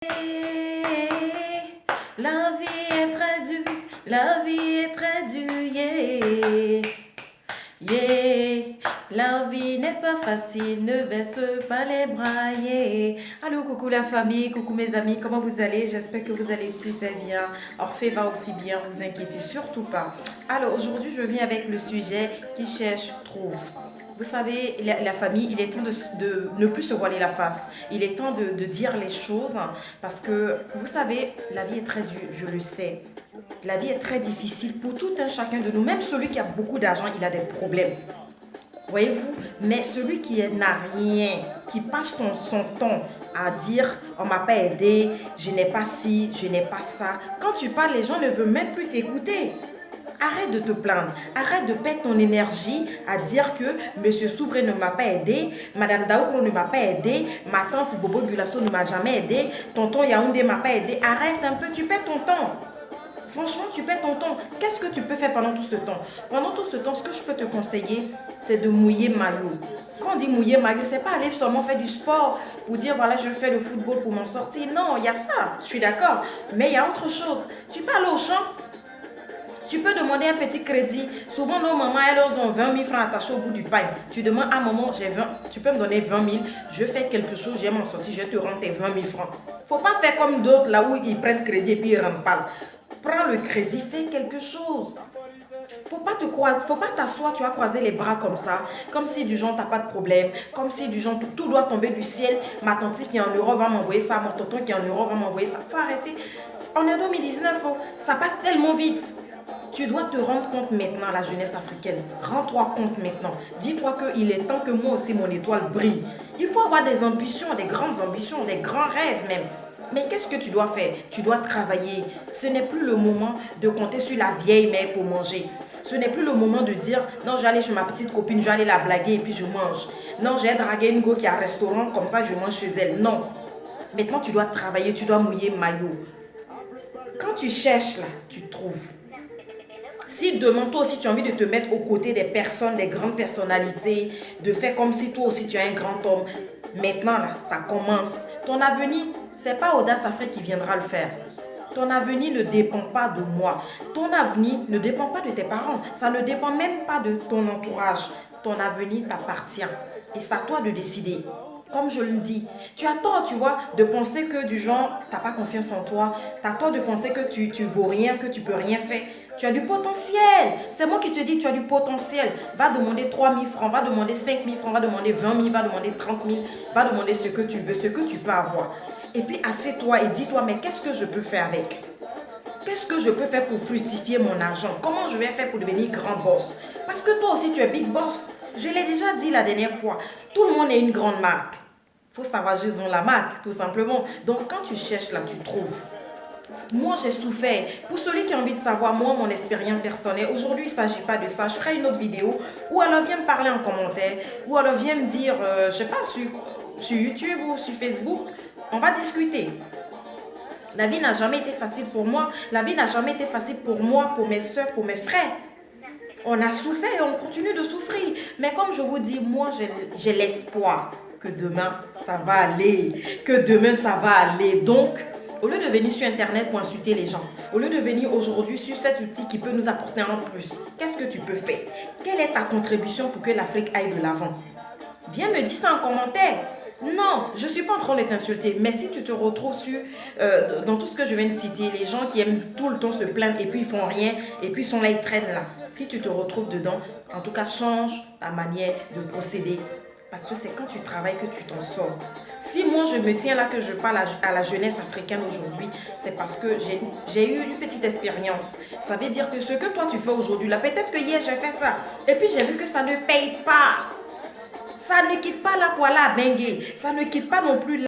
La vie est très dure, la vie est très dure, yeah. Yeah. La vie n'est pas facile, ne baisse pas les bras, yeah. Allô, coucou la famille, coucou mes amis, comment vous allez? J'espère que vous allez super bien. Orphée va aussi bien, vous inquiétez surtout pas. Alors aujourd'hui, je viens avec le sujet qui cherche, trouve. Vous savez, la famille, il est temps de ne plus se voiler la face. Il est temps de dire les choses parce que, vous savez, la vie est très dure, je le sais. La vie est très difficile pour tout un chacun de nous. Même celui qui a beaucoup d'argent, il a des problèmes. Voyez-vous, mais celui qui n'a rien, qui passe son temps à dire on m'a pas aidé, je n'ai pas ci, je n'ai pas ça. Quand tu parles, les gens ne veulent même plus t'écouter. Arrête de te plaindre, arrête de perdre ton énergie à dire que Monsieur Soubré ne m'a pas aidé, Madame Daoukro ne m'a pas aidé, ma tante Bobo Gulasso ne m'a jamais aidé, tonton Yaoundé ne m'a pas aidé. Arrête un peu, tu perds ton temps. Franchement, tu perds ton temps. Qu'est-ce que tu peux faire pendant tout ce temps? Pendant tout ce temps, ce que je peux te conseiller, c'est de mouiller maillot. Quand on dit mouiller maillot, c'est pas aller seulement faire du sport pour dire voilà, je fais le football pour m'en sortir. Non, il y a ça, je suis d'accord. Mais il y a autre chose. Tu peux aller au champ. Tu peux demander un petit crédit. Souvent, nos mamans, elles ont 20 000 francs attachés au bout du pain. Tu demandes à maman, j'ai 20, tu peux me donner 20 000, je fais quelque chose, je vais m'en sortir, je te rends tes 20 000 francs. Faut pas faire comme d'autres là où ils prennent crédit et puis ils ne rendent pas. Prends le crédit, fais quelque chose. Faut pas t'asseoir, tu vas croiser les bras comme ça, comme si du genre t'as pas de problème, comme si du genre tout doit tomber du ciel. Ma tante qui est en Europe va m'envoyer ça, mon tonton qui est en Europe va m'envoyer ça. Faut arrêter. On est en 2019, ça passe tellement vite. Tu dois te rendre compte maintenant, la jeunesse africaine. Rends-toi compte maintenant. Dis-toi qu'il est temps que moi aussi, mon étoile brille. Il faut avoir des ambitions, des grandes ambitions, des grands rêves même. Mais qu'est-ce que tu dois faire? Tu dois travailler. Ce n'est plus le moment de compter sur la vieille mère pour manger. Ce n'est plus le moment de dire, non, j'allais chez ma petite copine, je vais aller la blaguer et puis je mange. Non, j'ai dragué une go qui a un restaurant, comme ça je mange chez elle. Non. Maintenant, tu dois travailler, tu dois mouiller maillot. Quand tu cherches là, tu trouves. Si demain, toi aussi, tu as envie de te mettre aux côtés des personnes, des grandes personnalités, de faire comme si toi aussi, tu es un grand homme, maintenant, là, ça commence. Ton avenir, ce n'est pas Audace Afrique qui viendra le faire. Ton avenir ne dépend pas de moi. Ton avenir ne dépend pas de tes parents. Ça ne dépend même pas de ton entourage. Ton avenir t'appartient. Et c'est à toi de décider. Comme je le dis, tu as tort, tu vois, de penser que du genre, tu n'as pas confiance en toi. Tu as tort de penser que tu vaux rien, que tu peux rien faire. Tu as du potentiel. C'est moi qui te dis, tu as du potentiel. Va demander 3 000 francs, va demander 5 000 francs, va demander 20 000, va demander 30 000, va demander ce que tu veux, ce que tu peux avoir. Et puis, assieds-toi et dis-toi, mais qu'est-ce que je peux faire avec? Qu'est-ce que je peux faire pour fructifier mon argent? Comment je vais faire pour devenir grand boss? Parce que toi aussi, tu es big boss. Je l'ai déjà dit la dernière fois. Tout le monde est une grande marque. Il faut savoir juste la marque, tout simplement. Donc, quand tu cherches là, tu trouves. Moi, j'ai souffert. Pour celui qui a envie de savoir, moi, mon expérience personnelle, aujourd'hui, il ne s'agit pas de ça. Je ferai une autre vidéo où alors viens me parler en commentaire, ou alors viens me dire, je ne sais pas, sur YouTube ou sur Facebook. On va discuter. La vie n'a jamais été facile pour moi. La vie n'a jamais été facile pour moi, pour mes soeurs, pour mes frères. On a souffert et on continue de souffrir. Mais comme je vous dis, moi, j'ai l'espoir que demain, ça va aller. Que demain, ça va aller. Donc, au lieu de venir sur Internet pour insulter les gens, au lieu de venir aujourd'hui sur cet outil qui peut nous apporter un plus, qu'est-ce que tu peux faire? Quelle est ta contribution pour que l'Afrique aille de l'avant? Viens me dire ça en commentaire. Non, je ne suis pas en train de t'insulter, mais si tu te retrouves dans tout ce que je viens de citer, les gens qui aiment tout le temps se plaindre et puis ils font rien, et puis ils sont là, ils traînent là. Si tu te retrouves dedans, en tout cas, change ta manière de procéder. Parce que c'est quand tu travailles que tu t'en sors. Si moi je me tiens là que je parle à la jeunesse africaine aujourd'hui, c'est parce que j'ai eu une petite expérience. Ça veut dire que ce que toi tu fais aujourd'hui là, peut-être que hier j'ai fait ça. Et puis j'ai vu que ça ne paye pas. Ça ne quitte pas la poêle à bengue. Ça ne quitte pas non plus